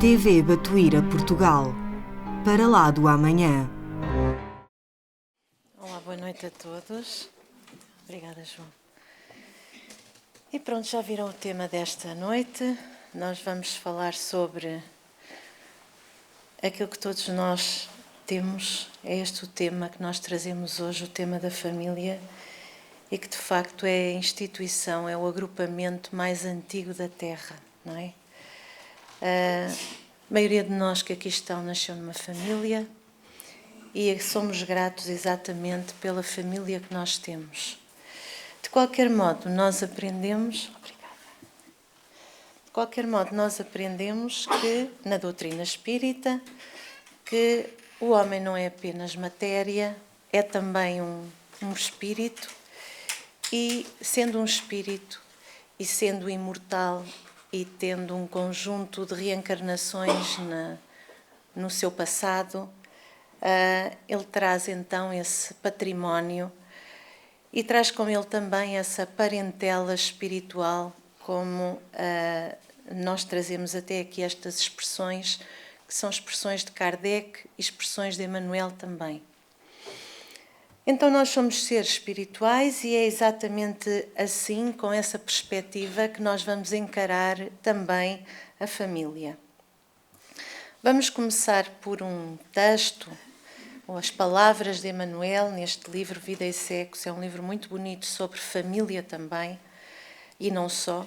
TV Batuíra Portugal. Para lá do amanhã. Olá, boa noite a todos. Obrigada, João. E pronto, já viram o tema desta noite. Nós vamos falar sobre aquilo que todos nós temos. É este o tema que nós trazemos hoje, o tema da família, e que de facto é a instituição, é o agrupamento mais antigo da Terra, não é? A maioria de nós que aqui estão nasceu numa família e somos gratos exatamente pela família que nós temos. De qualquer modo, nós aprendemos que, na doutrina espírita, que o homem não é apenas matéria, é também um espírito, e sendo um espírito e sendo imortal e tendo um conjunto de reencarnações no seu passado, ele traz então esse património e traz com ele também essa parentela espiritual, como nós trazemos até aqui estas expressões, que são expressões de Kardec e expressões de Emmanuel também. Então nós somos seres espirituais e é exatamente assim, com essa perspectiva, que nós vamos encarar também a família. Vamos começar por um texto, ou as palavras de Emmanuel, neste livro Vida e Sexo. É um livro muito bonito sobre família também, e não só,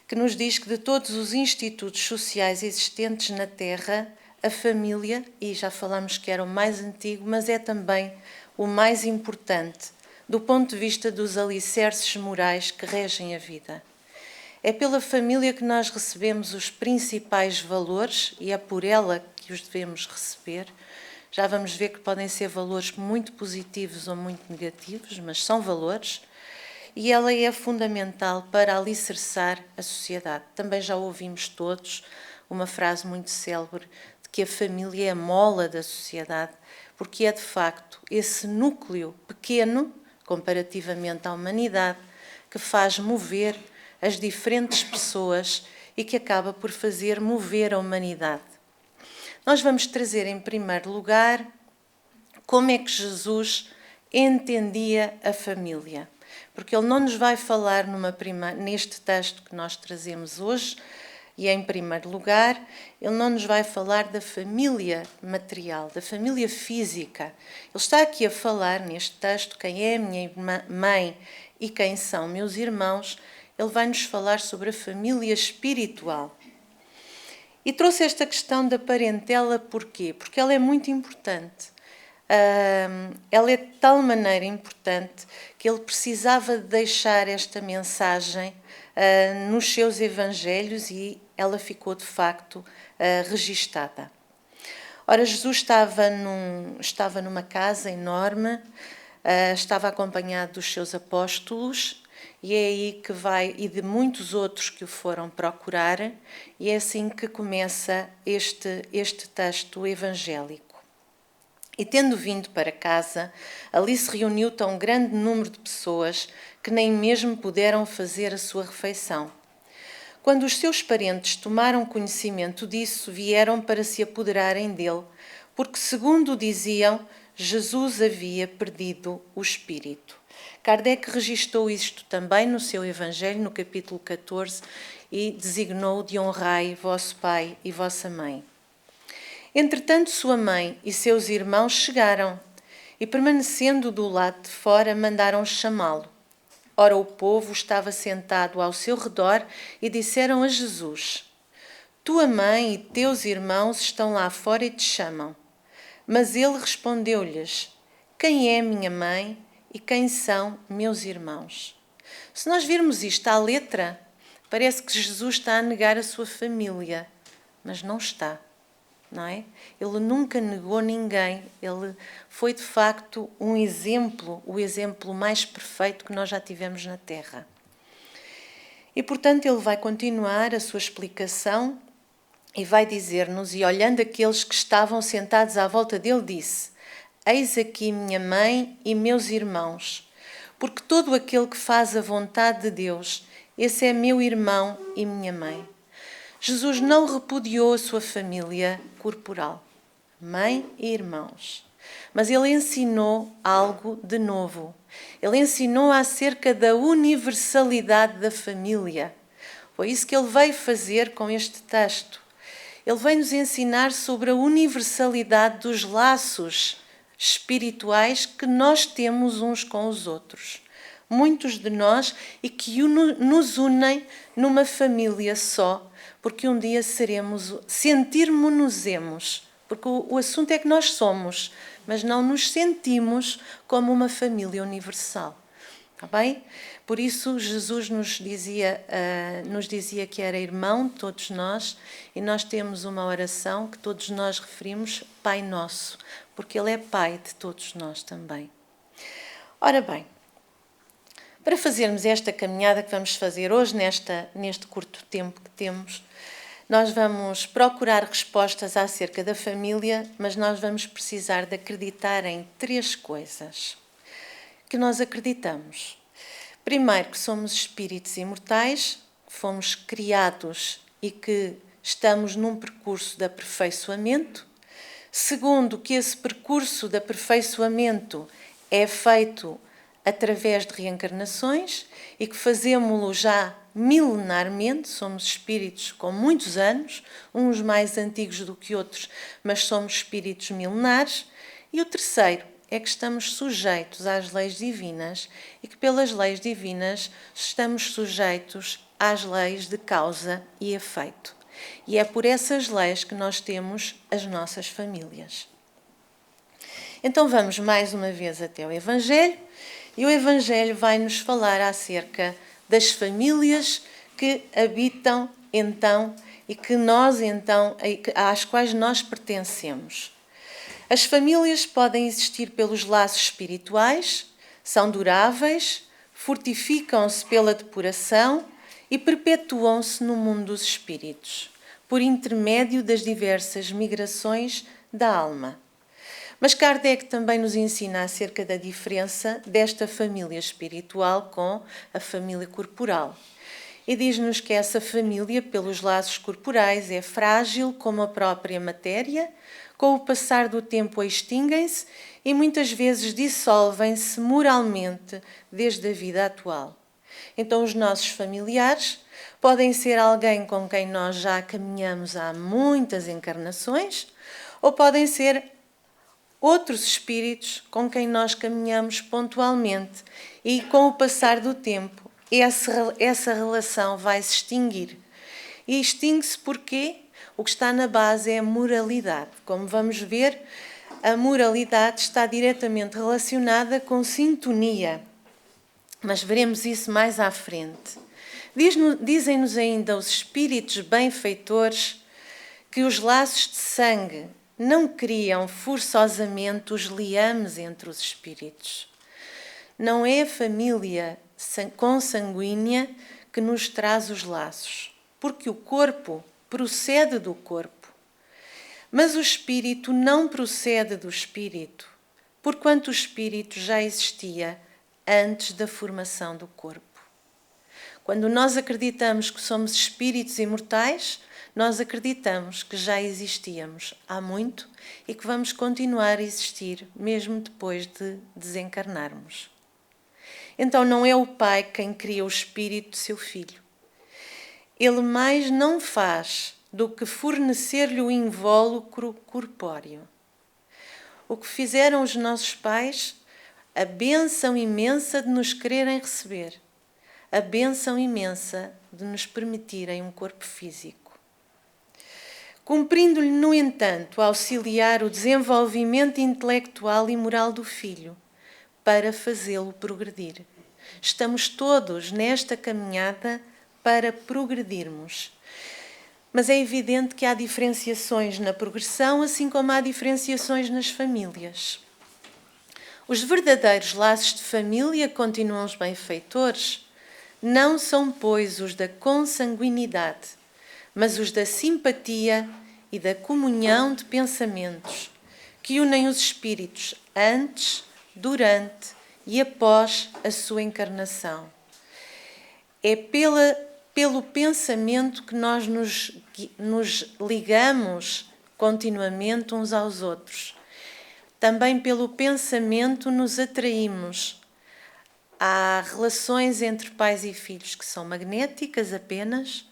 que nos diz que de todos os institutos sociais existentes na Terra, a família, e já falamos que era o mais antigo, mas é também o mais importante do ponto de vista dos alicerces morais que regem a vida. É pela família que nós recebemos os principais valores e é por ela que os devemos receber. Já vamos ver que podem ser valores muito positivos ou muito negativos, mas são valores, e ela é fundamental para alicerçar a sociedade. Também já ouvimos todos uma frase muito célebre de que a família é a mola da sociedade, porque é de facto esse núcleo pequeno, comparativamente à humanidade, que faz mover as diferentes pessoas e que acaba por fazer mover a humanidade. Nós vamos trazer em primeiro lugar como é que Jesus entendia a família, porque ele não nos vai falar neste texto que nós trazemos hoje, e em primeiro lugar, ele não nos vai falar da família material, da família física. Ele está aqui a falar neste texto quem é a minha mãe e quem são meus irmãos. Ele vai nos falar sobre a família espiritual. E trouxe esta questão da parentela porquê? Porque ela é muito importante. Ela é de tal maneira importante que ele precisava deixar esta mensagem nos seus evangelhos e ela ficou de facto registada. Ora, Jesus estava numa casa enorme, estava acompanhado dos seus apóstolos, e é aí que vai, e de muitos outros que o foram procurar, e é assim que começa este texto evangélico. E tendo vindo para casa, ali se reuniu tão grande número de pessoas que nem mesmo puderam fazer a sua refeição. Quando os seus parentes tomaram conhecimento disso, vieram para se apoderarem dele, porque, segundo diziam, Jesus havia perdido o espírito. Kardec registou isto também no seu Evangelho, no capítulo 14, e designou de honrai vosso pai e vossa mãe. Entretanto, sua mãe e seus irmãos chegaram e, permanecendo do lado de fora, mandaram chamá-lo. Ora, o povo estava sentado ao seu redor e disseram a Jesus: Tua mãe e teus irmãos estão lá fora e te chamam. Mas ele respondeu-lhes: Quem é minha mãe e quem são meus irmãos? Se nós virmos isto à letra, parece que Jesus está a negar a sua família, mas não está. Não é? Ele nunca negou ninguém, ele foi de facto um exemplo, o exemplo mais perfeito que nós já tivemos na Terra. E portanto ele vai continuar a sua explicação e vai dizer-nos, e olhando aqueles que estavam sentados à volta dele, disse: Eis aqui minha mãe e meus irmãos, porque todo aquele que faz a vontade de Deus, esse é meu irmão e minha mãe. Jesus não repudiou a sua família corporal, mãe e irmãos. Mas ele ensinou algo de novo. Ele ensinou acerca da universalidade da família. Foi isso que ele veio fazer com este texto. Ele veio nos ensinar sobre a universalidade dos laços espirituais que nós temos uns com os outros. Muitos de nós, e que nos unem numa família só, porque um dia sentirmos-nos, porque o assunto é que nós somos, mas não nos sentimos como uma família universal. Está bem? Por isso Jesus nos dizia que era irmão de todos nós, e nós temos uma oração que todos nós referimos, Pai Nosso, porque Ele é Pai de todos nós também. Ora bem, para fazermos esta caminhada que vamos fazer hoje, neste curto tempo que temos, nós vamos procurar respostas acerca da família, mas nós vamos precisar de acreditar em 3 coisas que nós acreditamos. Primeiro, que somos espíritos imortais, que fomos criados e que estamos num percurso de aperfeiçoamento. Segundo, que esse percurso de aperfeiçoamento é feito através de reencarnações e que fazemo-lo já milenarmente, somos espíritos com muitos anos, uns mais antigos do que outros, mas somos espíritos milenares. E o terceiro é que estamos sujeitos às leis divinas e que pelas leis divinas estamos sujeitos às leis de causa e efeito. E é por essas leis que nós temos as nossas famílias. Então vamos mais uma vez até o Evangelho, e o Evangelho vai nos falar acerca das famílias que habitam então e que nós então, às quais nós pertencemos. As famílias podem existir pelos laços espirituais, são duráveis, fortificam-se pela depuração e perpetuam-se no mundo dos espíritos, por intermédio das diversas migrações da alma. Mas Kardec também nos ensina acerca da diferença desta família espiritual com a família corporal. E diz-nos que essa família, pelos laços corporais, é frágil como a própria matéria, com o passar do tempo extinguem-se e muitas vezes dissolvem-se moralmente desde a vida atual. Então os nossos familiares podem ser alguém com quem nós já caminhamos há muitas encarnações, ou podem ser outros espíritos com quem nós caminhamos pontualmente e com o passar do tempo essa relação vai se extinguir. E extingue-se porque o que está na base é a moralidade. Como vamos ver, a moralidade está diretamente relacionada com sintonia, mas veremos isso mais à frente. Dizem-nos ainda os espíritos benfeitores que os laços de sangue não criam forçosamente os liames entre os espíritos. Não é a família consanguínea que nos traz os laços, porque o corpo procede do corpo. Mas o espírito não procede do espírito, porquanto o espírito já existia antes da formação do corpo. Quando nós acreditamos que somos espíritos imortais, nós acreditamos que já existíamos há muito e que vamos continuar a existir mesmo depois de desencarnarmos. Então não é o pai quem cria o espírito de seu filho. Ele mais não faz do que fornecer-lhe o invólucro corpóreo. O que fizeram os nossos pais, a bênção imensa de nos quererem receber, a bênção imensa de nos permitirem um corpo físico. Cumprindo-lhe, no entanto, auxiliar o desenvolvimento intelectual e moral do filho, para fazê-lo progredir. Estamos todos nesta caminhada para progredirmos. Mas é evidente que há diferenciações na progressão, assim como há diferenciações nas famílias. Os verdadeiros laços de família, continuam os benfeitores, não são, pois, os da consanguinidade, mas os da simpatia e da comunhão de pensamentos, que unem os espíritos antes, durante e após a sua encarnação. É pelo pensamento que nós nos nos ligamos continuamente uns aos outros. Também pelo pensamento nos atraímos. Há relações entre pais e filhos que são magnéticas apenas,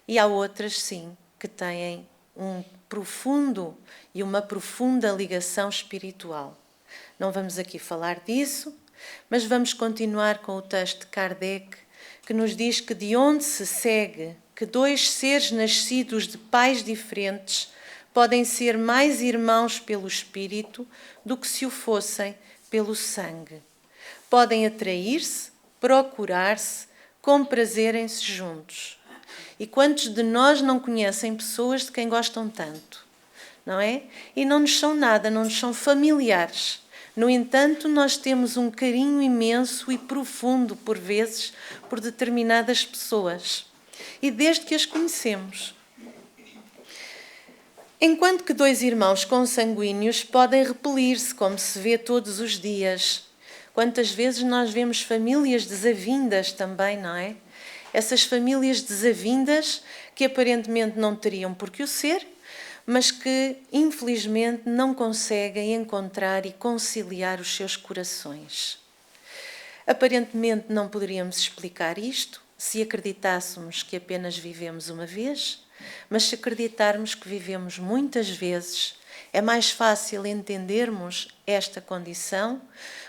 e há outras, sim, que têm um profundo e uma profunda ligação espiritual. Não vamos aqui falar disso, mas vamos continuar com o texto de Kardec, que nos diz que de onde se segue que dois seres nascidos de pais diferentes podem ser mais irmãos pelo espírito do que se o fossem pelo sangue. Podem atrair-se, procurar-se, comprazerem-se juntos. E quantos de nós não conhecem pessoas de quem gostam tanto, não é? E não nos são nada, não nos são familiares. No entanto, nós temos um carinho imenso e profundo, por vezes, por determinadas pessoas. E desde que as conhecemos. Enquanto que dois irmãos consanguíneos podem repelir-se, como se vê todos os dias. Quantas vezes nós vemos famílias desavindas também, não é? Essas famílias desavindas que aparentemente não teriam por que o ser, mas que infelizmente não conseguem encontrar e conciliar os seus corações. Aparentemente não poderíamos explicar isto se acreditássemos que apenas vivemos uma vez, mas se acreditarmos que vivemos muitas vezes, é mais fácil entendermos esta condição,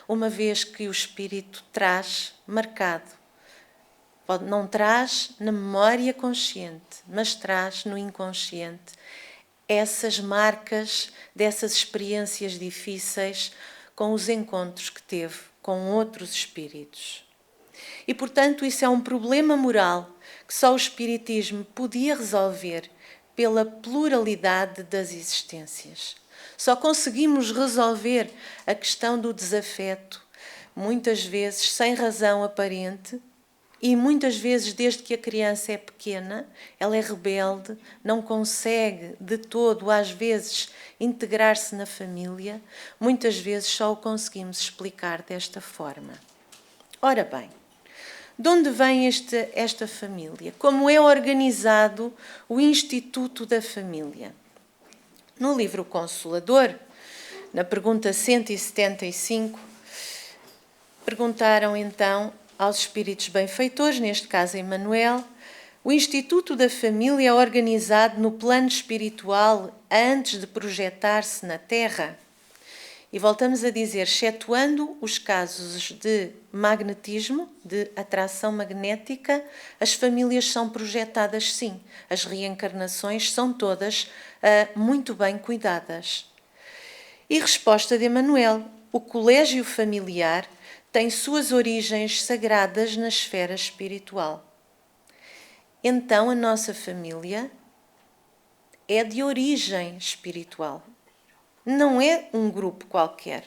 uma vez que o espírito traz marcado. Não traz na memória consciente, mas traz no inconsciente essas marcas dessas experiências difíceis com os encontros que teve com outros espíritos. E, portanto, isso é um problema moral que só o Espiritismo podia resolver pela pluralidade das existências. Só conseguimos resolver a questão do desafeto, muitas vezes sem razão aparente, e muitas vezes, desde que a criança é pequena, ela é rebelde, não consegue de todo, às vezes, integrar-se na família. Muitas vezes só o conseguimos explicar desta forma. Ora bem, de onde vem esta família? Como é organizado o Instituto da Família? No livro Consolador, na pergunta 175, perguntaram então aos espíritos benfeitores, neste caso Emmanuel, o Instituto da Família é organizado no plano espiritual antes de projetar-se na Terra? E voltamos a dizer, excetuando os casos de magnetismo, de atração magnética, as famílias são projetadas sim. As reencarnações são todas muito bem cuidadas. E resposta de Emmanuel, o colégio familiar tem suas origens sagradas na esfera espiritual. Então a nossa família é de origem espiritual. Não é um grupo qualquer.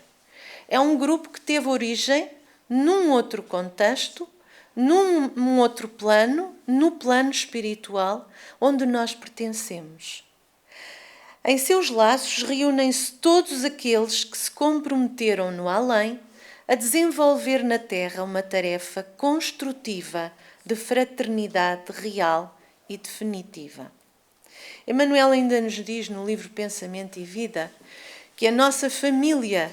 É um grupo que teve origem num outro contexto, num outro plano, no plano espiritual, onde nós pertencemos. Em seus laços reúnem-se todos aqueles que se comprometeram no além a desenvolver na Terra uma tarefa construtiva de fraternidade real e definitiva. Emmanuel ainda nos diz no livro Pensamento e Vida que a nossa família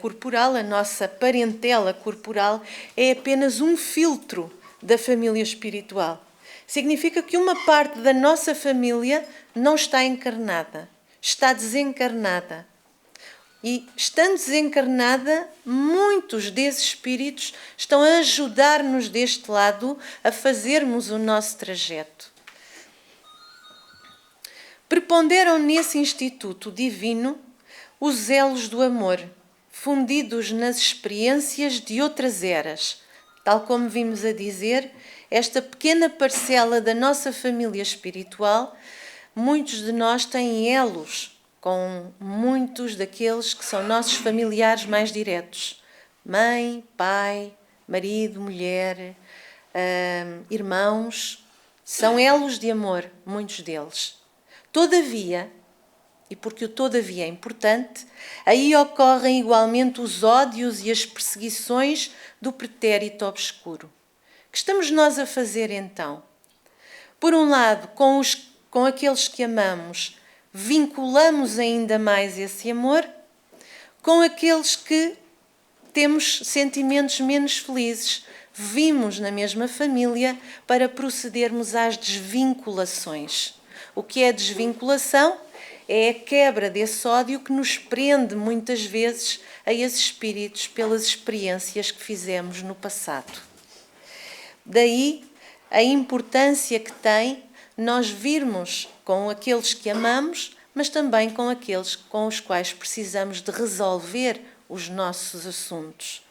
corporal, a nossa parentela corporal, é apenas um filtro da família espiritual. Significa que uma parte da nossa família não está encarnada, está desencarnada. E, estando desencarnada, muitos desses espíritos estão a ajudar-nos deste lado a fazermos o nosso trajeto. Preponderam nesse instituto divino os elos do amor, fundidos nas experiências de outras eras. Tal como vimos a dizer, esta pequena parcela da nossa família espiritual, muitos de nós têm elos com muitos daqueles que são nossos familiares mais diretos. Mãe, pai, marido, mulher, irmãos, são elos de amor, muitos deles. Todavia, e porque o todavia é importante, aí ocorrem igualmente os ódios e as perseguições do pretérito obscuro. Que estamos nós a fazer então? Por um lado, com os com aqueles que amamos, vinculamos ainda mais esse amor, com aqueles que temos sentimentos menos felizes, vimos na mesma família para procedermos às desvinculações. O que é desvinculação? É a quebra desse ódio que nos prende muitas vezes a esses espíritos pelas experiências que fizemos no passado. Daí a importância que tem nós virmos com aqueles que amamos, mas também com aqueles com os quais precisamos de resolver os nossos assuntos.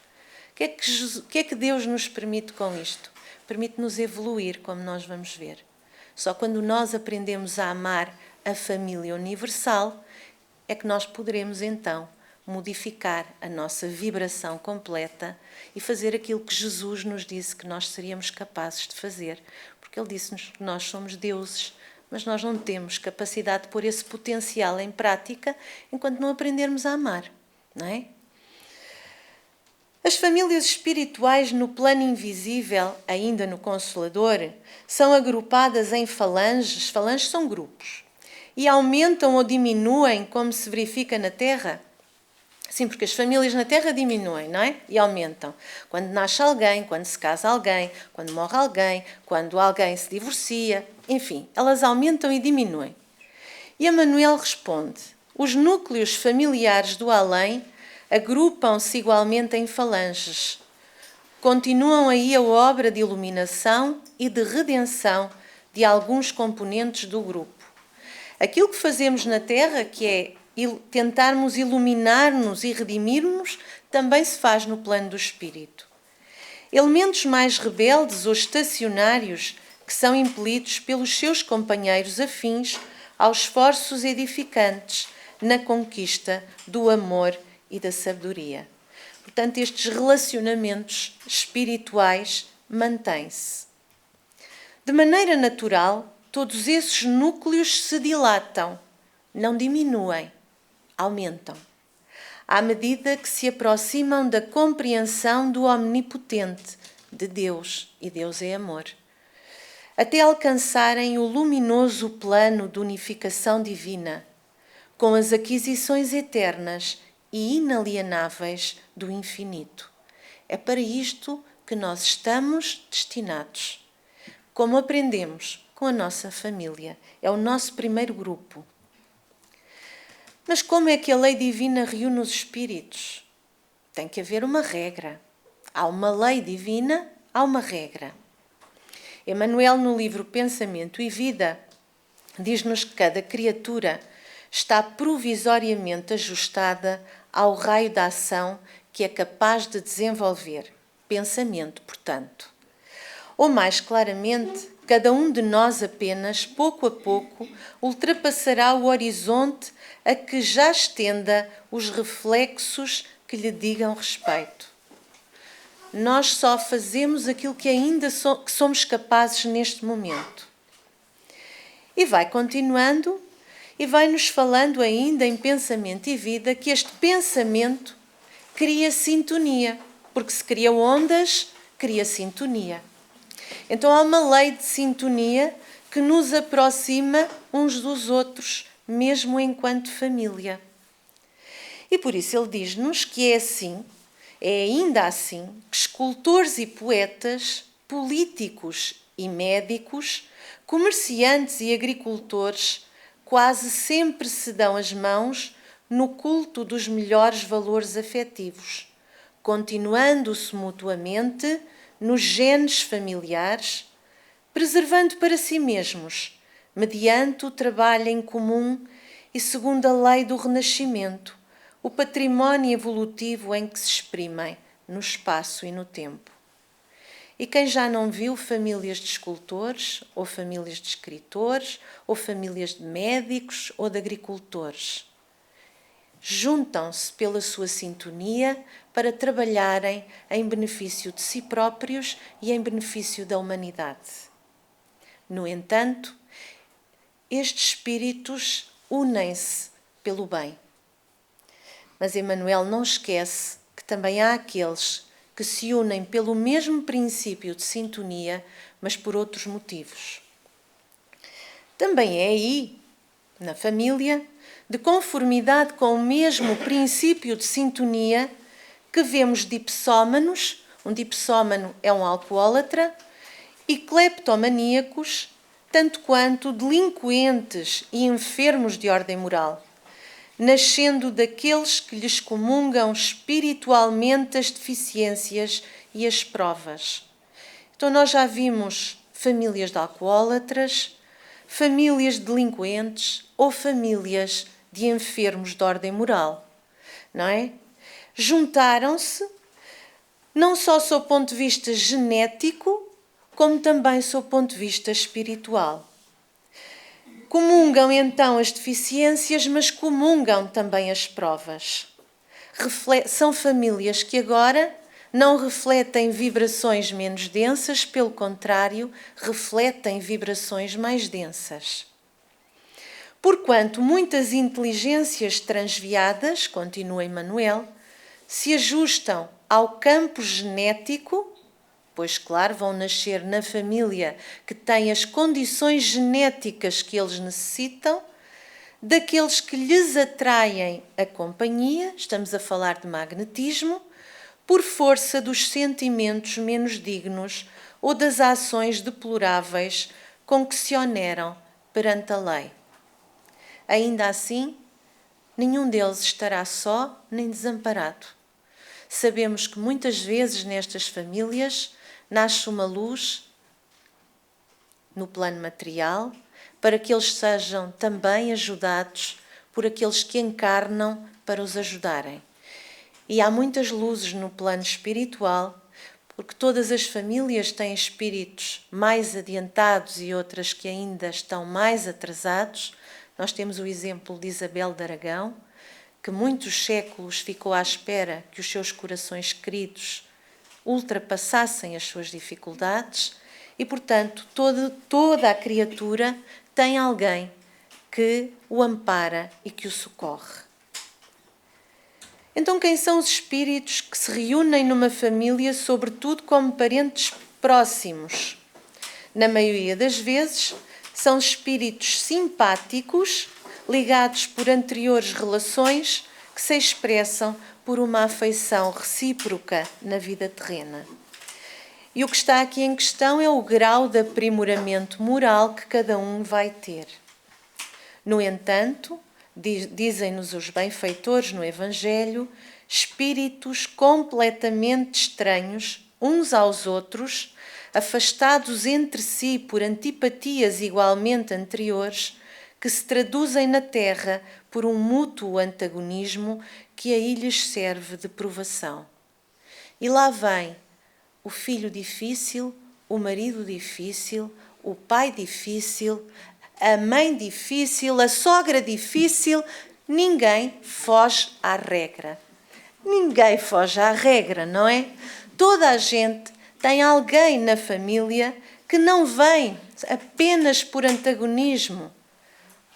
O que é que Deus nos permite com isto? Permite-nos evoluir, como nós vamos ver. Só quando nós aprendemos a amar a família universal é que nós poderemos então modificar a nossa vibração completa e fazer aquilo que Jesus nos disse que nós seríamos capazes de fazer. Porque Ele disse-nos que nós somos deuses, mas nós não temos capacidade de pôr esse potencial em prática enquanto não aprendermos a amar, não é? As famílias espirituais no plano invisível, ainda no Consolador, são agrupadas em falanges. Falanges são grupos. E aumentam ou diminuem, como se verifica na Terra? Sim, porque as famílias na Terra diminuem, não é? E aumentam. Quando nasce alguém, quando se casa alguém, quando morre alguém, quando alguém se divorcia, enfim, elas aumentam e diminuem. E Emmanuel responde: os núcleos familiares do além agrupam-se igualmente em falanges. Continuam aí a obra de iluminação e de redenção de alguns componentes do grupo. Aquilo que fazemos na Terra, que é tentarmos iluminar-nos e redimir-nos, também se faz no plano do espírito. Elementos mais rebeldes ou estacionários que são impelidos pelos seus companheiros afins aos esforços edificantes na conquista do amor e da sabedoria. Portanto, estes relacionamentos espirituais mantêm-se. De maneira natural, todos esses núcleos se dilatam, não diminuem, aumentam, à medida que se aproximam da compreensão do omnipotente, de Deus, e Deus é amor, até alcançarem o luminoso plano de unificação divina, com as aquisições eternas e inalienáveis do infinito. É para isto que nós estamos destinados. Como aprendemos com a nossa família, é o nosso primeiro grupo. Mas como é que a lei divina reúne os espíritos? Tem que haver uma regra. Há uma lei divina, há uma regra. Emmanuel, no livro Pensamento e Vida, diz-nos que cada criatura está provisoriamente ajustada ao raio da ação que é capaz de desenvolver. Pensamento, portanto. Ou mais claramente, cada um de nós apenas, pouco a pouco, ultrapassará o horizonte a que já estenda os reflexos que lhe digam respeito. Nós só fazemos aquilo que ainda que somos capazes neste momento. E vai continuando e vai-nos falando ainda em Pensamento e Vida que este pensamento cria sintonia, porque se criam ondas, cria sintonia. Então há uma lei de sintonia que nos aproxima uns dos outros, mesmo enquanto família. E por isso ele diz-nos que é assim, é ainda assim, que escultores e poetas, políticos e médicos, comerciantes e agricultores quase sempre se dão as mãos no culto dos melhores valores afetivos, continuando-se mutuamente nos genes familiares, preservando para si mesmos, mediante o trabalho em comum e segundo a lei do renascimento, o património evolutivo em que se exprimem no espaço e no tempo. E quem já não viu famílias de escultores, ou famílias de escritores, ou famílias de médicos ou de agricultores? Juntam-se pela sua sintonia para trabalharem em benefício de si próprios e em benefício da humanidade. No entanto, estes espíritos unem-se pelo bem. Mas Emmanuel não esquece que também há aqueles que se unem pelo mesmo princípio de sintonia, mas por outros motivos. Também é aí, na família, de conformidade com o mesmo princípio de sintonia, que vemos dipsómanos, um dipsómano é um alcoólatra, e cleptomaníacos, tanto quanto delinquentes e enfermos de ordem moral, nascendo daqueles que lhes comungam espiritualmente as deficiências e as provas. Então nós já vimos famílias de alcoólatras, famílias de delinquentes ou famílias de enfermos de ordem moral, não é? Juntaram-se, não só sob o ponto de vista genético, como também sob o ponto de vista espiritual. Comungam então as deficiências, mas comungam também as provas. São famílias que agora não refletem vibrações menos densas, pelo contrário, refletem vibrações mais densas. Porquanto muitas inteligências transviadas, continua Emmanuel, se ajustam ao campo genético, pois, claro, vão nascer na família que tem as condições genéticas que eles necessitam, daqueles que lhes atraem a companhia, estamos a falar de magnetismo, por força dos sentimentos menos dignos ou das ações deploráveis com que se oneram perante a lei. Ainda assim, nenhum deles estará só nem desamparado. Sabemos que muitas vezes nestas famílias nasce uma luz no plano material para que eles sejam também ajudados por aqueles que encarnam para os ajudarem. E há muitas luzes no plano espiritual, porque todas as famílias têm espíritos mais adiantados e outras que ainda estão mais atrasados. Nós temos o exemplo de Isabel de Aragão, que muitos séculos ficou à espera que os seus corações queridos ultrapassassem as suas dificuldades e, portanto, toda a criatura tem alguém que o ampara e que o socorre. Então, quem são os espíritos que se reúnem numa família, sobretudo como parentes próximos? Na maioria das vezes, são espíritos simpáticos, ligados por anteriores relações, que se expressam por uma afeição recíproca na vida terrena. E o que está aqui em questão é o grau de aprimoramento moral que cada um vai ter. No entanto, dizem-nos os benfeitores no Evangelho, espíritos completamente estranhos uns aos outros, afastados entre si por antipatias igualmente anteriores, que se traduzem na Terra por um mútuo antagonismo que aí lhes serve de provação. E lá vem o filho difícil, o marido difícil, o pai difícil, a mãe difícil, a sogra difícil, ninguém foge à regra. Ninguém foge à regra, não é? Toda a gente tem alguém na família que não vem apenas por antagonismo,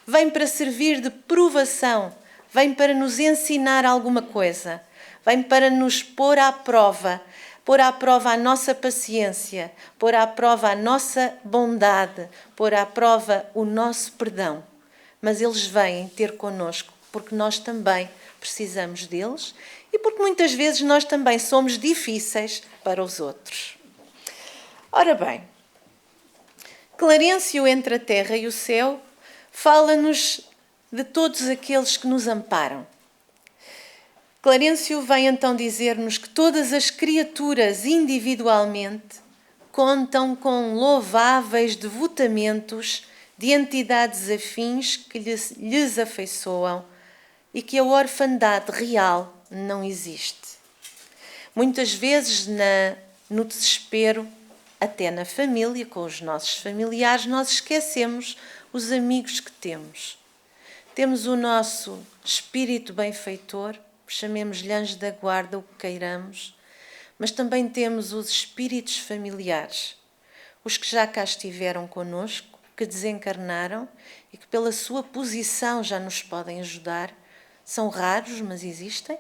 vem para servir de provação, vem para nos ensinar alguma coisa, vem para nos pôr à prova a nossa paciência, pôr à prova a nossa bondade, pôr à prova o nosso perdão. Mas eles vêm ter connosco porque nós também precisamos deles e porque muitas vezes nós também somos difíceis para os outros. Ora bem, Clarencio entre a terra e o céu fala-nos de todos aqueles que nos amparam. Clarencio vem então dizer-nos que todas as criaturas individualmente contam com louváveis devotamentos de entidades afins que lhes afeiçoam e que a orfandade real não existe. Muitas vezes no desespero, até na família, com os nossos familiares, nós esquecemos os amigos que temos. Temos o nosso espírito benfeitor, chamemos-lhe anjo da guarda, o que queiramos, mas também temos os espíritos familiares, os que já cá estiveram connosco, que desencarnaram e que pela sua posição já nos podem ajudar. São raros, mas existem.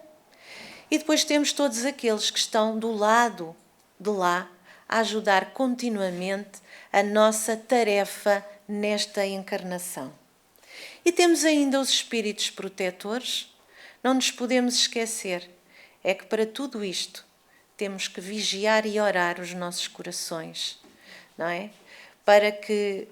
E depois temos todos aqueles que estão do lado de lá a ajudar continuamente a nossa tarefa nesta encarnação. E temos ainda os espíritos protetores. Não nos podemos esquecer, é que para tudo isto temos que vigiar e orar os nossos corações, não é? Para que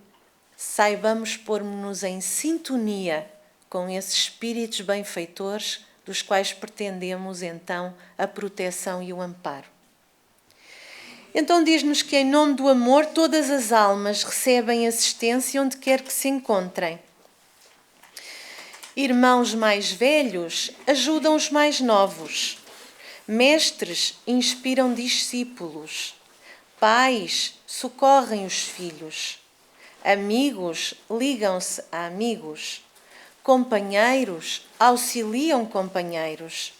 saibamos pôr-nos em sintonia com esses espíritos benfeitores dos quais pretendemos então a proteção e o amparo. Então diz-nos que em nome do amor todas as almas recebem assistência onde quer que se encontrem. Irmãos mais velhos ajudam os mais novos. Mestres inspiram discípulos. Pais socorrem os filhos. Amigos ligam-se a amigos. Companheiros auxiliam companheiros.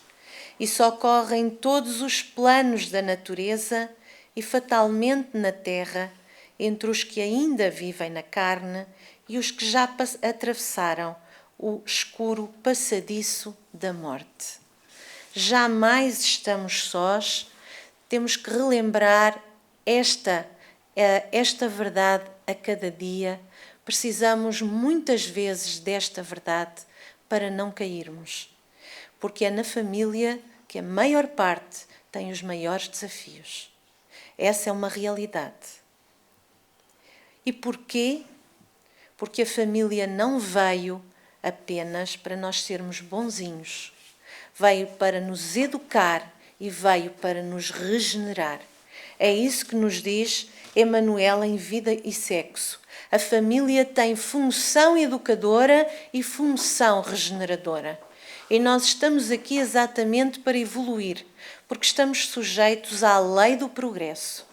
E socorrem todos os planos da natureza e fatalmente na terra, entre os que ainda vivem na carne e os que já atravessaram o escuro passadiço da morte. Jamais estamos sós, temos que relembrar esta verdade a cada dia. Precisamos muitas vezes desta verdade para não cairmos, porque é na família que a maior parte tem os maiores desafios. Essa é uma realidade. E porquê? Porque a família não veio apenas para nós sermos bonzinhos. Veio para nos educar e veio para nos regenerar. É isso que nos diz Emmanuel em Vida e Sexo. A família tem função educadora e função regeneradora. E nós estamos aqui exatamente para evoluir, porque estamos sujeitos à lei do progresso.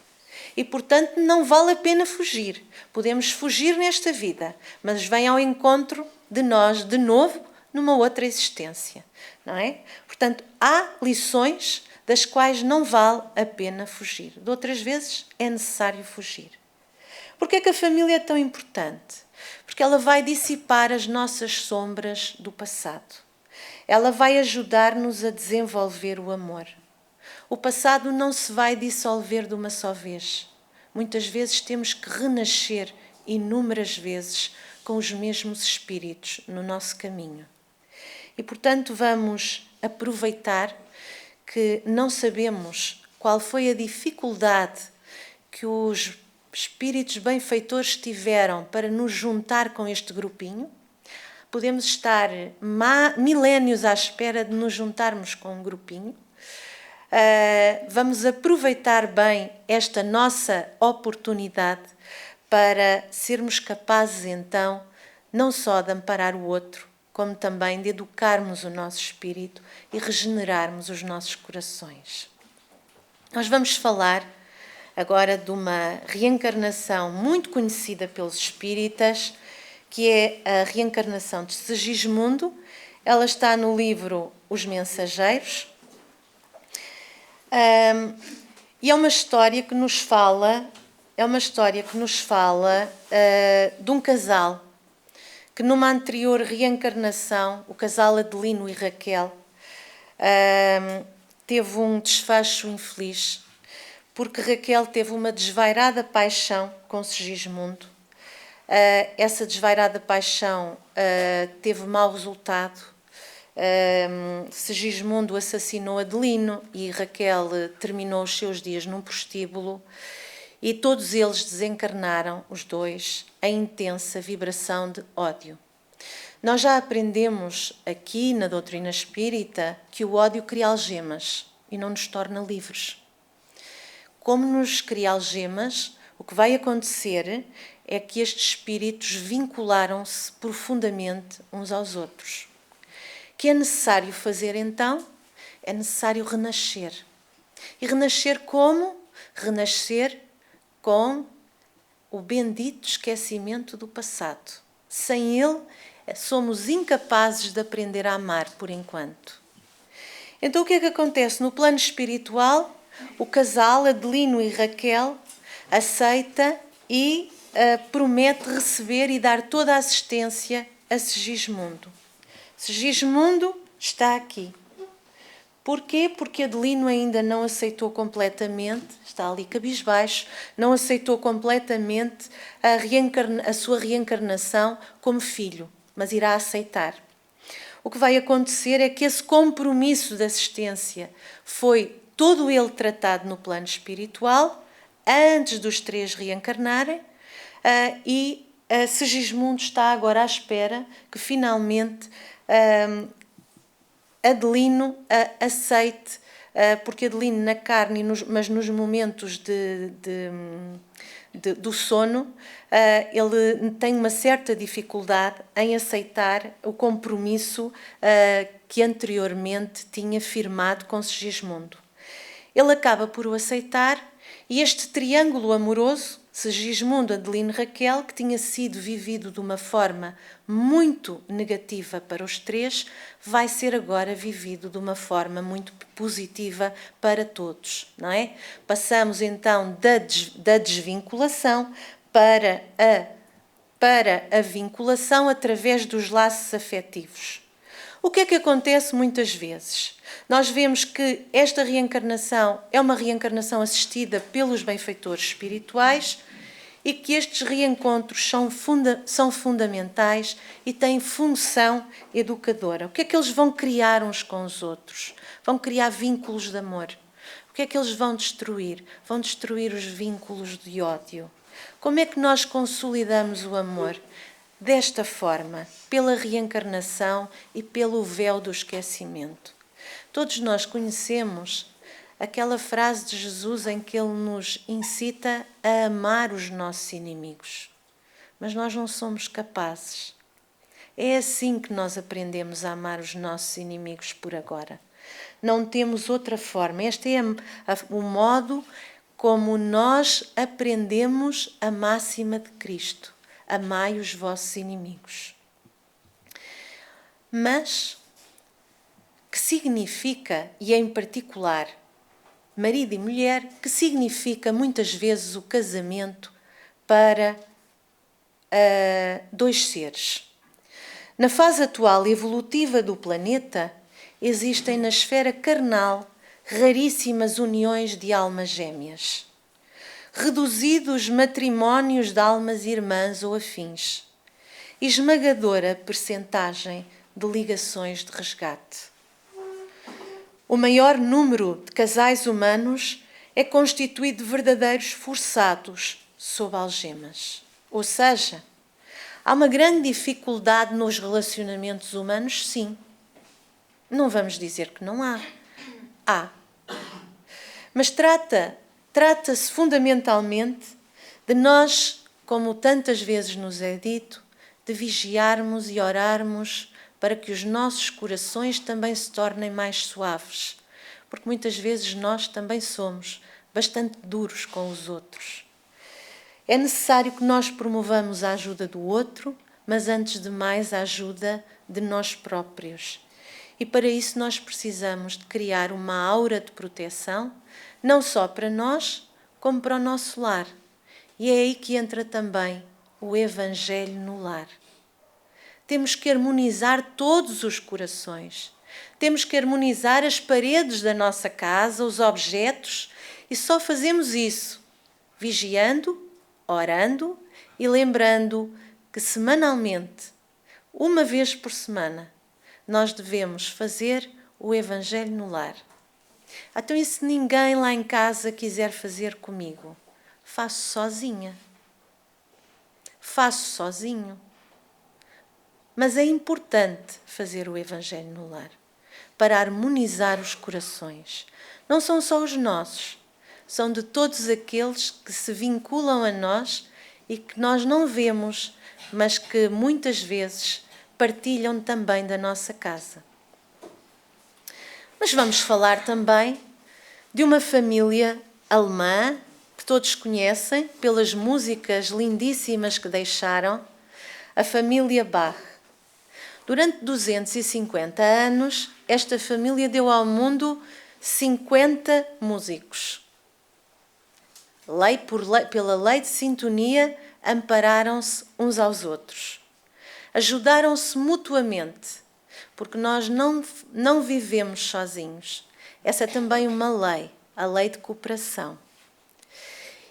E, portanto, não vale a pena fugir. Podemos fugir nesta vida, mas vem ao encontro de nós, de novo, numa outra existência, não é? Portanto, há lições das quais não vale a pena fugir. De outras vezes, é necessário fugir. Porquê é que a família é tão importante? Porque ela vai dissipar as nossas sombras do passado. Ela vai ajudar-nos a desenvolver o amor. O passado não se vai dissolver de uma só vez. Muitas vezes temos que renascer inúmeras vezes com os mesmos espíritos no nosso caminho. E, portanto, vamos aproveitar que não sabemos qual foi a dificuldade que os espíritos benfeitores tiveram para nos juntar com este grupinho. Podemos estar milénios à espera de nos juntarmos com um grupinho. Vamos aproveitar bem esta nossa oportunidade para sermos capazes, então, não só de amparar o outro, como também de educarmos o nosso espírito e regenerarmos os nossos corações. Nós vamos falar agora de uma reencarnação muito conhecida pelos espíritas, que é a reencarnação de Segismundo. Ela está no livro Os Mensageiros. E é uma história que nos fala, de um casal que numa anterior reencarnação, o casal Adelino e Raquel, teve um desfecho infeliz, porque Raquel teve uma desvairada paixão com Segismundo. Essa desvairada paixão teve mau resultado. Segismundo assassinou Adelino e Raquel terminou os seus dias num prostíbulo, e todos eles desencarnaram, os dois, em intensa vibração de ódio. Nós já aprendemos aqui na doutrina espírita que o ódio cria algemas e não nos torna livres. Como nos cria algemas, o que vai acontecer é que estes espíritos vincularam-se profundamente uns aos outros. O que é necessário fazer então? É necessário renascer. E renascer como? Renascer com o bendito esquecimento do passado. Sem ele, somos incapazes de aprender a amar por enquanto. Então o que é que acontece? No plano espiritual, o casal Adelino e Raquel aceita e promete receber e dar toda a assistência a Segismundo. Segismundo está aqui. Porquê? Porque Adelino ainda não aceitou completamente, está ali cabisbaixo, não aceitou completamente a sua reencarnação como filho, mas irá aceitar. O que vai acontecer é que esse compromisso de assistência foi todo ele tratado no plano espiritual, antes dos 3 reencarnarem, e Segismundo está agora à espera que finalmente Adelino aceite, porque Adelino na carne, mas nos momentos do sono, ele tem uma certa dificuldade em aceitar o compromisso que anteriormente tinha firmado com Segismundo. Ele acaba por o aceitar e este triângulo amoroso, Segismundo, Adelino, Raquel, que tinha sido vivido de uma forma muito negativa para os 3, vai ser agora vivido de uma forma muito positiva para todos, não é? Passamos então da desvinculação para a vinculação através dos laços afetivos. O que é que acontece muitas vezes? Nós vemos que esta reencarnação é uma reencarnação assistida pelos benfeitores espirituais e que estes reencontros são fundamentais e têm função educadora. O que é que eles vão criar uns com os outros? Vão criar vínculos de amor. O que é que eles vão destruir? Vão destruir os vínculos de ódio. Como é que nós consolidamos o amor? Desta forma, pela reencarnação e pelo véu do esquecimento. Todos nós conhecemos aquela frase de Jesus em que ele nos incita a amar os nossos inimigos. Mas nós não somos capazes. É assim que nós aprendemos a amar os nossos inimigos por agora. Não temos outra forma. Este é o modo como nós aprendemos a máxima de Cristo. Amai os vossos inimigos. Mas, que significa, e em particular, marido e mulher, que significa muitas vezes o casamento para 2 seres? Na fase atual evolutiva do planeta, existem na esfera carnal raríssimas uniões de almas gêmeas. Reduzidos matrimónios de almas irmãs ou afins, esmagadora percentagem de ligações de resgate. O maior número de casais humanos é constituído de verdadeiros forçados sob algemas. Ou seja, há uma grande dificuldade nos relacionamentos humanos, sim. Não vamos dizer que não há. Há. Mas trata-se fundamentalmente de nós, como tantas vezes nos é dito, de vigiarmos e orarmos para que os nossos corações também se tornem mais suaves, porque muitas vezes nós também somos bastante duros com os outros. É necessário que nós promovamos a ajuda do outro, mas antes de mais a ajuda de nós próprios. E para isso nós precisamos de criar uma aura de proteção, não só para nós, como para o nosso lar. E é aí que entra também o Evangelho no lar. Temos que harmonizar todos os corações. Temos que harmonizar as paredes da nossa casa, os objetos, e só fazemos isso vigiando, orando e lembrando que semanalmente, uma vez por semana, nós devemos fazer o Evangelho no lar. Então, e se ninguém lá em casa quiser fazer comigo? Faço sozinha. Faço sozinho. Mas é importante fazer o Evangelho no lar, para harmonizar os corações. Não são só os nossos, são de todos aqueles que se vinculam a nós e que nós não vemos, mas que muitas vezes partilham também da nossa casa. Mas vamos falar também de uma família alemã, que todos conhecem pelas músicas lindíssimas que deixaram, a família Bach. Durante 250 anos, esta família deu ao mundo 50 músicos. Pela lei de sintonia, ampararam-se uns aos outros. Ajudaram-se mutuamente, porque nós não vivemos sozinhos. essa é também uma lei, a lei de cooperação.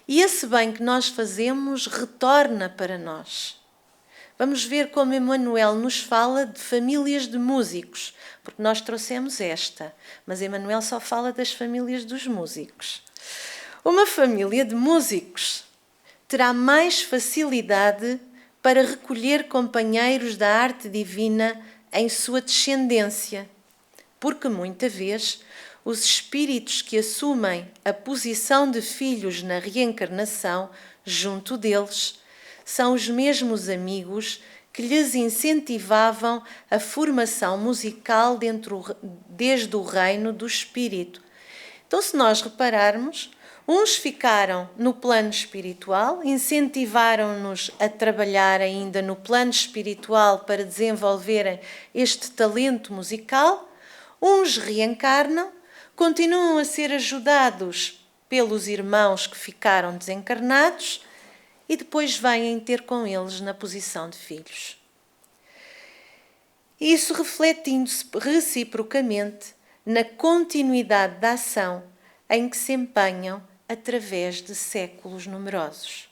E esse bem que nós fazemos retorna para nós. Vamos ver como Emmanuel nos fala de famílias de músicos, porque nós trouxemos esta, mas Emmanuel só fala das famílias dos músicos. Uma família de músicos terá mais facilidade para recolher companheiros da arte divina em sua descendência, porque muita vez os espíritos que assumem a posição de filhos na reencarnação junto deles são os mesmos amigos que lhes incentivavam a formação musical desde o reino do espírito. Então, se nós repararmos, uns ficaram no plano espiritual, incentivaram-nos a trabalhar ainda no plano espiritual para desenvolverem este talento musical, uns reencarnam, continuam a ser ajudados pelos irmãos que ficaram desencarnados e depois vêm ter com eles na posição de filhos. Isso refletindo-se reciprocamente na continuidade da ação em que se empenham através de séculos numerosos.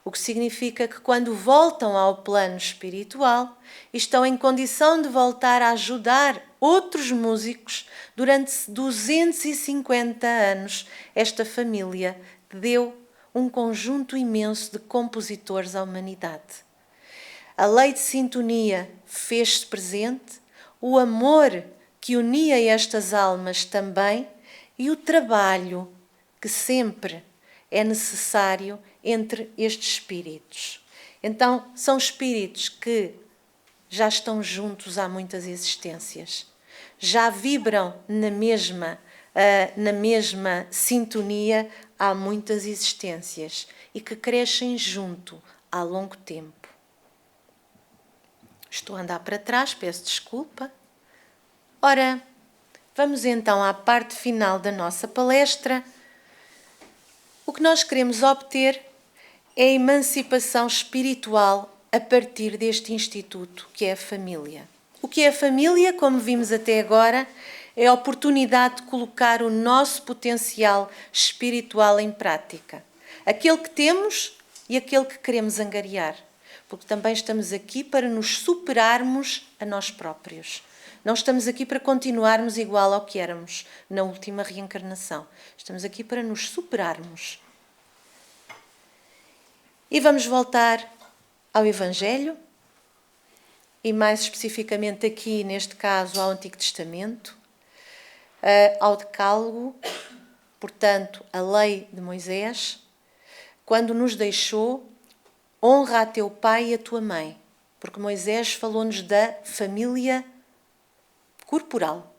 O que significa que quando voltam ao plano espiritual, estão em condição de voltar a ajudar outros músicos durante 250 anos. Esta família deu um conjunto imenso de compositores à humanidade. A lei de sintonia fez-se presente, o amor que unia estas almas também e o trabalho que sempre é necessário entre estes espíritos. Então, são espíritos que já estão juntos há muitas existências, já vibram na mesma sintonia há muitas existências e que crescem junto há longo tempo. Estou a andar para trás, peço desculpa. Ora, vamos então à parte final da nossa palestra. O que nós queremos obter é a emancipação espiritual a partir deste instituto que é a família. O que é a família, como vimos até agora, é a oportunidade de colocar o nosso potencial espiritual em prática. Aquele que temos e aquele que queremos angariar. Porque também estamos aqui para nos superarmos a nós próprios. Não estamos aqui para continuarmos igual ao que éramos na última reencarnação. Estamos aqui para nos superarmos. E vamos voltar ao Evangelho, e mais especificamente aqui, neste caso, ao Antigo Testamento, ao Decálogo, portanto, a lei de Moisés, quando nos deixou: honra a teu pai e a tua mãe, porque Moisés falou-nos da família corporal,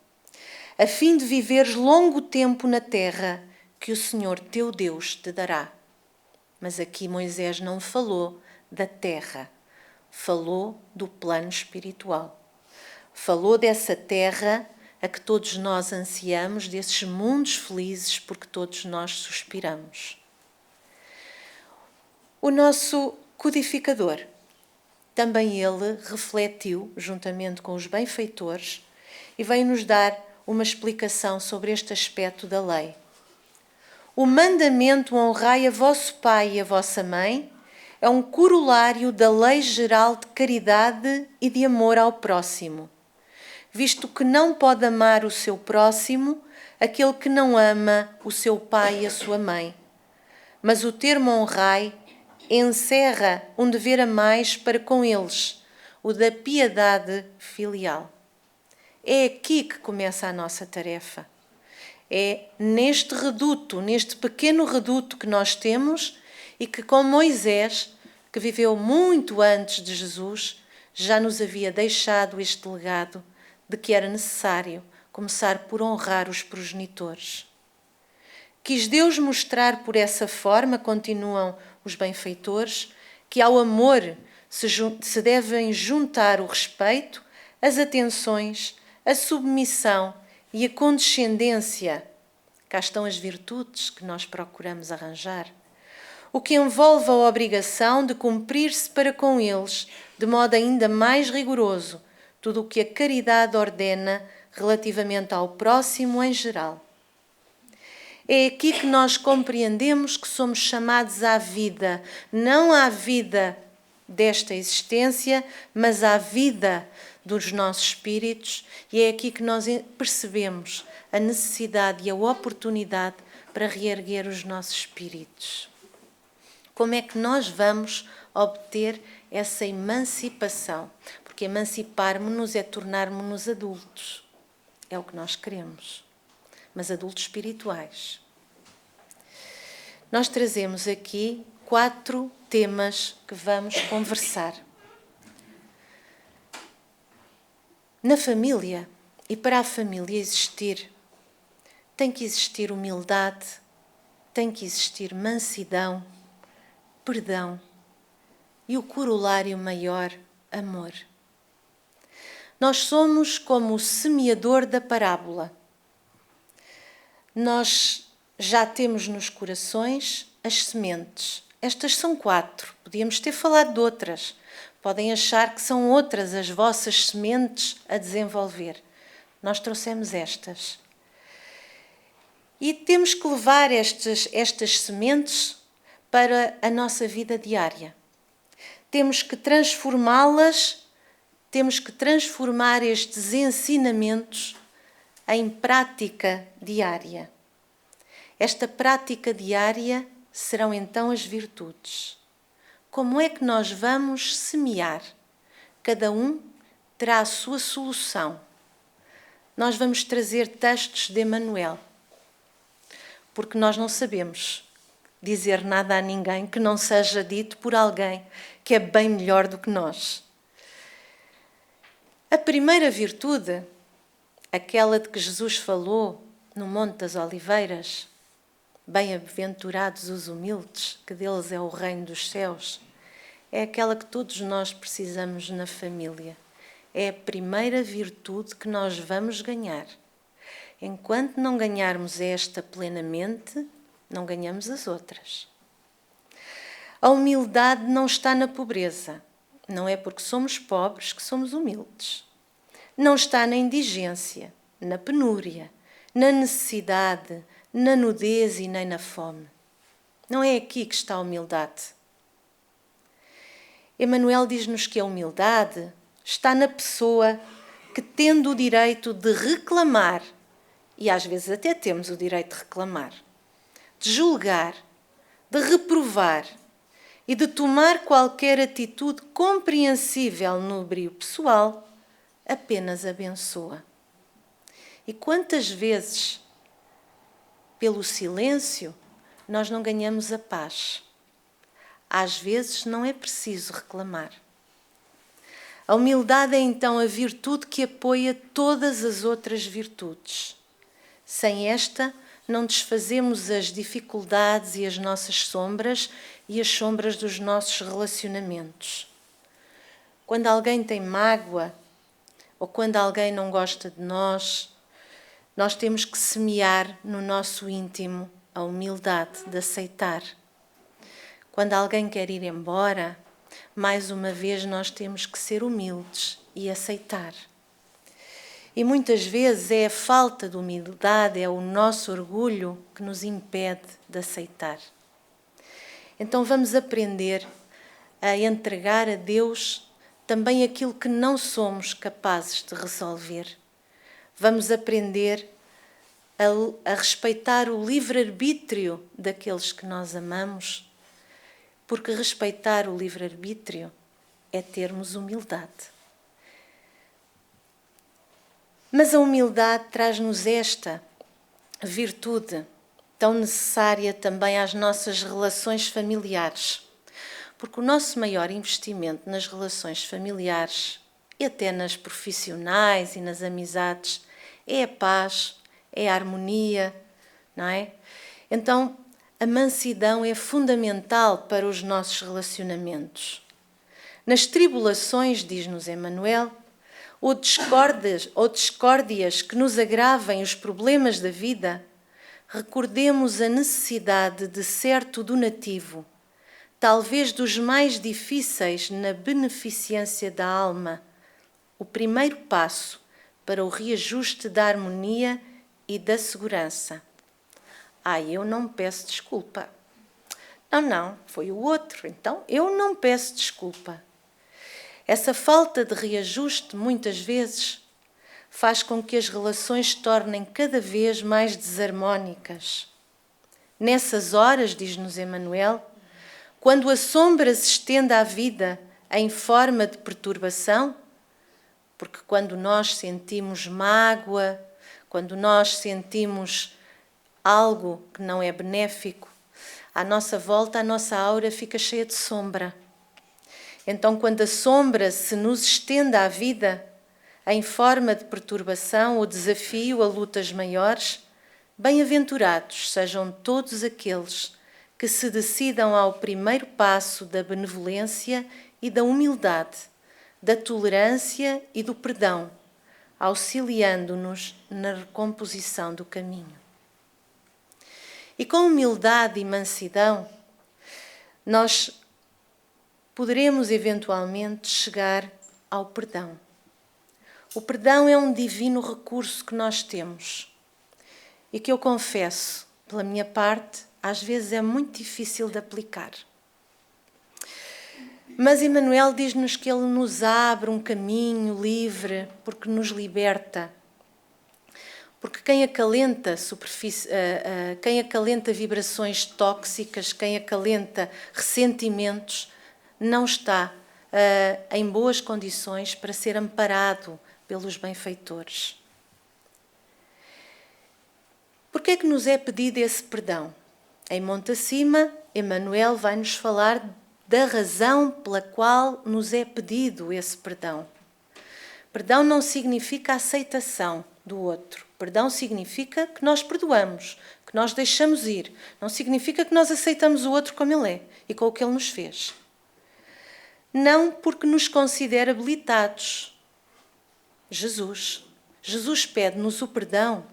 a fim de viveres longo tempo na terra que o Senhor teu Deus te dará. Mas aqui Moisés não falou da terra, falou do plano espiritual. Falou dessa terra a que todos nós ansiamos, desses mundos felizes porque todos nós suspiramos. O nosso codificador, também ele refletiu, juntamente com os benfeitores, e veio-nos dar uma explicação sobre este aspecto da lei. O mandamento honrai a vosso pai e a vossa mãe é um corolário da lei geral de caridade e de amor ao próximo, visto que não pode amar o seu próximo aquele que não ama o seu pai e a sua mãe. Mas o termo honrai encerra um dever a mais para com eles, o da piedade filial. É aqui que começa a nossa tarefa. É neste reduto, neste pequeno reduto que nós temos e que, com Moisés, que viveu muito antes de Jesus, já nos havia deixado este legado de que era necessário começar por honrar os progenitores. Quis Deus mostrar por essa forma, continuam os benfeitores, que ao amor se devem juntar o respeito, as atenções, a submissão e a condescendência. Cá estão as virtudes que nós procuramos arranjar. O que envolve a obrigação de cumprir-se para com eles, de modo ainda mais rigoroso, tudo o que a caridade ordena relativamente ao próximo em geral. É aqui que nós compreendemos que somos chamados à vida, não à vida desta existência, mas à vida dos nossos espíritos, e é aqui que nós percebemos a necessidade e a oportunidade para reerguer os nossos espíritos. Como é que nós vamos obter essa emancipação? Porque emancipar-nos-nos é tornarmos-nos adultos. É o que nós queremos, mas adultos espirituais. Nós trazemos aqui 4 temas que vamos conversar. Na família, e para a família existir, tem que existir humildade, tem que existir mansidão, perdão e o corolário maior, amor. Nós somos como o semeador da parábola. Nós já temos nos corações as sementes. Estas são 4. Podíamos ter falado de outras. Podem achar que são outras as vossas sementes a desenvolver. Nós trouxemos estas. E temos que levar estas sementes para a nossa vida diária. Temos que transformá-las, temos que transformar estes ensinamentos em prática diária. Esta prática diária serão então as virtudes. Como é que nós vamos semear? Cada um terá a sua solução. Nós vamos trazer textos de Emmanuel, porque nós não sabemos dizer nada a ninguém que não seja dito por alguém que é bem melhor do que nós. A primeira virtude, aquela de que Jesus falou no Monte das Oliveiras, bem-aventurados os humildes, que deles é o reino dos céus, é aquela que todos nós precisamos na família. É a primeira virtude que nós vamos ganhar. Enquanto não ganharmos esta plenamente, não ganhamos as outras. A humildade não está na pobreza. Não é porque somos pobres que somos humildes. Não está na indigência, na penúria, na necessidade, na nudez e nem na fome. Não é aqui que está a humildade. Emmanuel diz-nos que a humildade está na pessoa que, tendo o direito de reclamar, e às vezes até temos o direito de reclamar, de julgar, de reprovar e de tomar qualquer atitude compreensível no brio pessoal, apenas abençoa. E quantas vezes, pelo silêncio, nós não ganhamos a paz? Às vezes não é preciso reclamar. A humildade é então a virtude que apoia todas as outras virtudes. Sem esta, não desfazemos as dificuldades e as nossas sombras e as sombras dos nossos relacionamentos. Quando alguém tem mágoa ou quando alguém não gosta de nós temos que semear no nosso íntimo a humildade de aceitar. Quando alguém quer ir embora, mais uma vez nós temos que ser humildes e aceitar. E muitas vezes é a falta de humildade, é o nosso orgulho que nos impede de aceitar. Então vamos aprender a entregar a Deus também aquilo que não somos capazes de resolver. Vamos aprender a respeitar o livre-arbítrio daqueles que nós amamos, porque respeitar o livre-arbítrio é termos humildade. Mas a humildade traz-nos esta virtude tão necessária também às nossas relações familiares, porque o nosso maior investimento nas relações familiares e até nas profissionais e nas amizades é a paz, é a harmonia, não é? Então, a mansidão é fundamental para os nossos relacionamentos. Nas tribulações, diz-nos Emmanuel, ou discórdias que nos agravem os problemas da vida, recordemos a necessidade de certo donativo, talvez dos mais difíceis na beneficência da alma, o primeiro passo para o reajuste da harmonia e da segurança. Eu não peço desculpa. Não, foi o outro, então eu não peço desculpa. Essa falta de reajuste, muitas vezes, faz com que as relações se tornem cada vez mais desarmónicas. Nessas horas, diz-nos Emmanuel, quando a sombra se estende à vida em forma de perturbação, porque quando nós sentimos mágoa, quando nós sentimos algo que não é benéfico, à nossa volta a nossa aura fica cheia de sombra. Então, quando a sombra se nos estende à vida em forma de perturbação ou desafio a lutas maiores, bem-aventurados sejam todos aqueles que se decidam ao primeiro passo da benevolência e da humildade, da tolerância e do perdão, auxiliando-nos na recomposição do caminho. E com humildade e mansidão, nós poderemos eventualmente chegar ao perdão. O perdão é um divino recurso que nós temos e que eu confesso, pela minha parte, às vezes é muito difícil de aplicar. Mas Emmanuel diz-nos que ele nos abre um caminho livre porque nos liberta. Porque quem acalenta vibrações tóxicas, quem acalenta ressentimentos, não está em boas condições para ser amparado pelos benfeitores. Por que é que nos é pedido esse perdão? Em Monte Acima, Emmanuel vai-nos falar da razão pela qual nos é pedido esse perdão. Perdão não significa aceitação do outro. Perdão significa que nós perdoamos, que nós deixamos ir. Não significa que nós aceitamos o outro como ele é e com o que ele nos fez. Não porque nos considera habilitados. Jesus pede-nos o perdão,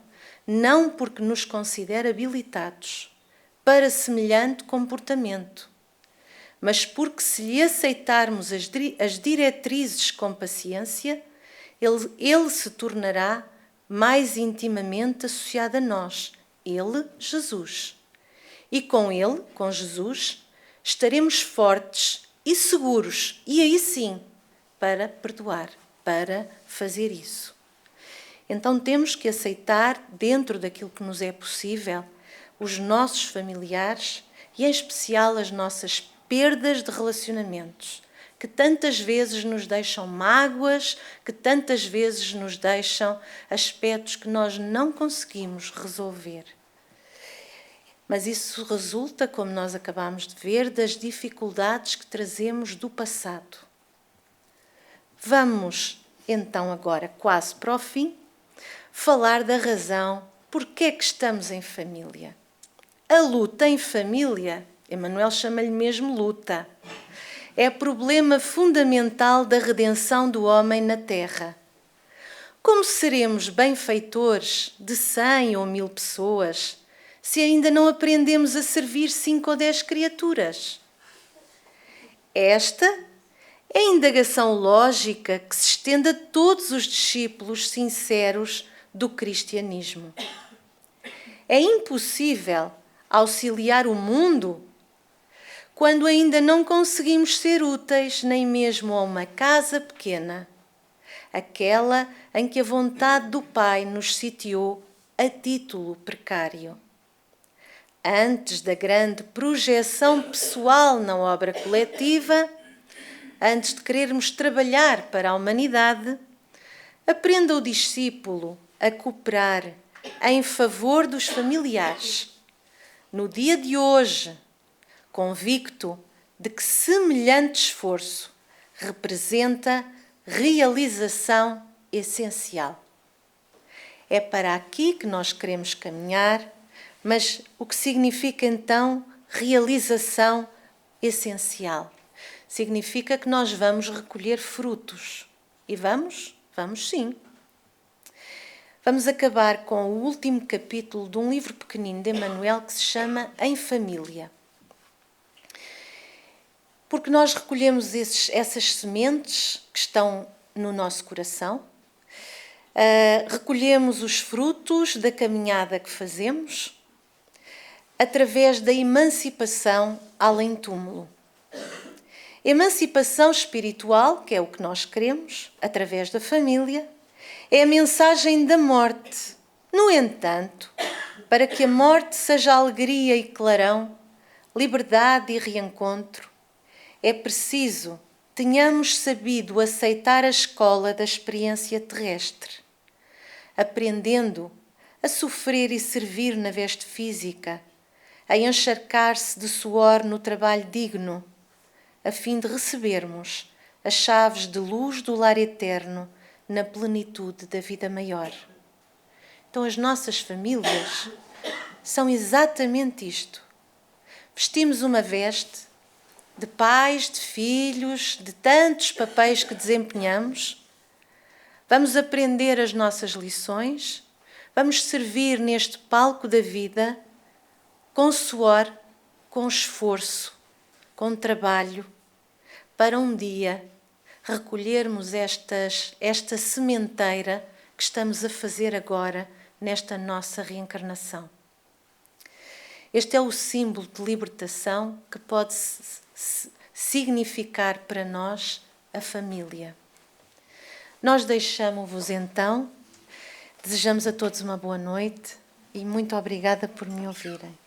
não porque nos considera habilitados para semelhante comportamento, mas porque se lhe aceitarmos as diretrizes com paciência, ele se tornará mais intimamente associado a nós, ele, Jesus. E com ele, com Jesus, estaremos fortes e seguros, e aí sim, para perdoar, para fazer isso. Então temos que aceitar, dentro daquilo que nos é possível, os nossos familiares e, em especial, as nossas perdas de relacionamentos, que tantas vezes nos deixam mágoas, que tantas vezes nos deixam aspectos que nós não conseguimos resolver. Mas isso resulta, como nós acabamos de ver, das dificuldades que trazemos do passado. Vamos, então, agora, quase para o fim, falar da razão porque é que estamos em família. A luta em família, Emmanuel chama-lhe mesmo luta, é problema fundamental da redenção do homem na Terra. Como seremos benfeitores de 100 ou 1000 pessoas se ainda não aprendemos a servir 5 ou 10 criaturas? Esta é a indagação lógica que se estende a todos os discípulos sinceros do cristianismo. É impossível auxiliar o mundo quando ainda não conseguimos ser úteis nem mesmo a uma casa pequena, aquela em que a vontade do Pai nos sitiou a título precário. Antes da grande projeção pessoal na obra coletiva, antes de querermos trabalhar para a humanidade, aprenda o discípulo a cooperar em favor dos familiares. No dia de hoje, convicto de que semelhante esforço representa realização essencial. É para aqui que nós queremos caminhar, mas o que significa então realização essencial? Significa que nós vamos recolher frutos. E vamos? Vamos sim. Vamos acabar com o último capítulo de um livro pequenino de Emmanuel que se chama Em Família. Porque nós recolhemos essas sementes que estão no nosso coração, recolhemos os frutos da caminhada que fazemos, através da emancipação além-túmulo. Emancipação espiritual, que é o que nós queremos, através da família, é a mensagem da morte. No entanto, para que a morte seja alegria e clarão, liberdade e reencontro, é preciso tenhamos sabido aceitar a escola da experiência terrestre, aprendendo a sofrer e servir na veste física, a encharcar-se de suor no trabalho digno, a fim de recebermos as chaves de luz do lar eterno na plenitude da vida maior. Então as nossas famílias são exatamente isto. Vestimos uma veste de pais, de filhos, de tantos papéis que desempenhamos. Vamos aprender as nossas lições, vamos servir neste palco da vida com suor, com esforço, com trabalho, para um dia recolhermos esta sementeira que estamos a fazer agora nesta nossa reencarnação. Este é o símbolo de libertação que pode significar para nós a família. Nós deixamos-vos então, desejamos a todos uma boa noite e muito obrigada por me ouvirem.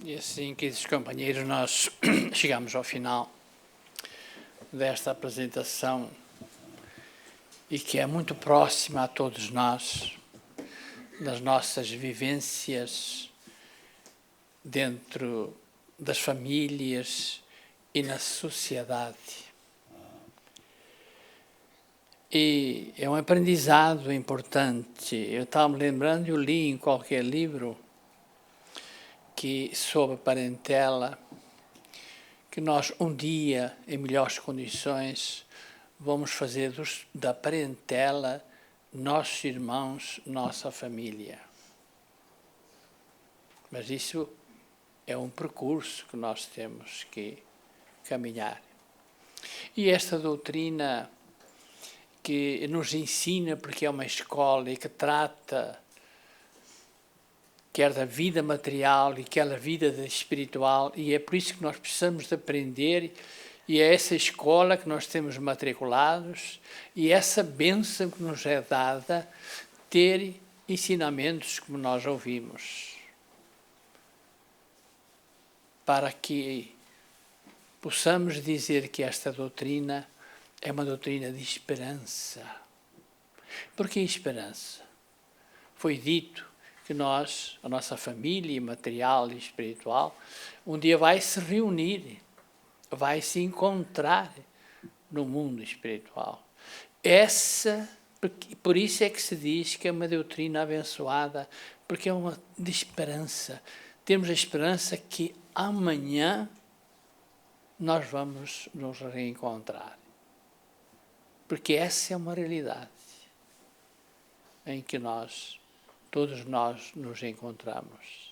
E assim, queridos companheiros, nós chegamos ao final desta apresentação e que é muito próxima a todos nós, das nossas vivências dentro das famílias e na sociedade. E é um aprendizado importante. Eu estava me lembrando, eu li em qualquer livro que sobre a parentela, que nós um dia, em melhores condições, vamos fazer da parentela nossos irmãos, nossa família. Mas isso é um percurso que nós temos que caminhar. E esta doutrina que nos ensina, porque é uma escola e que trata quer da vida material e quer da vida espiritual, e é por isso que nós precisamos de aprender, e é essa escola que nós temos matriculados, e essa bênção que nos é dada, ter ensinamentos como nós ouvimos, para que possamos dizer que esta doutrina é uma doutrina de esperança. Por que esperança? Foi dito que nós, a nossa família material e espiritual, um dia vai se reunir, vai se encontrar no mundo espiritual. Por isso é que se diz que é uma doutrina abençoada, porque é uma de esperança. Temos a esperança que amanhã nós vamos nos reencontrar. Porque essa é uma realidade em que todos nós nos encontramos.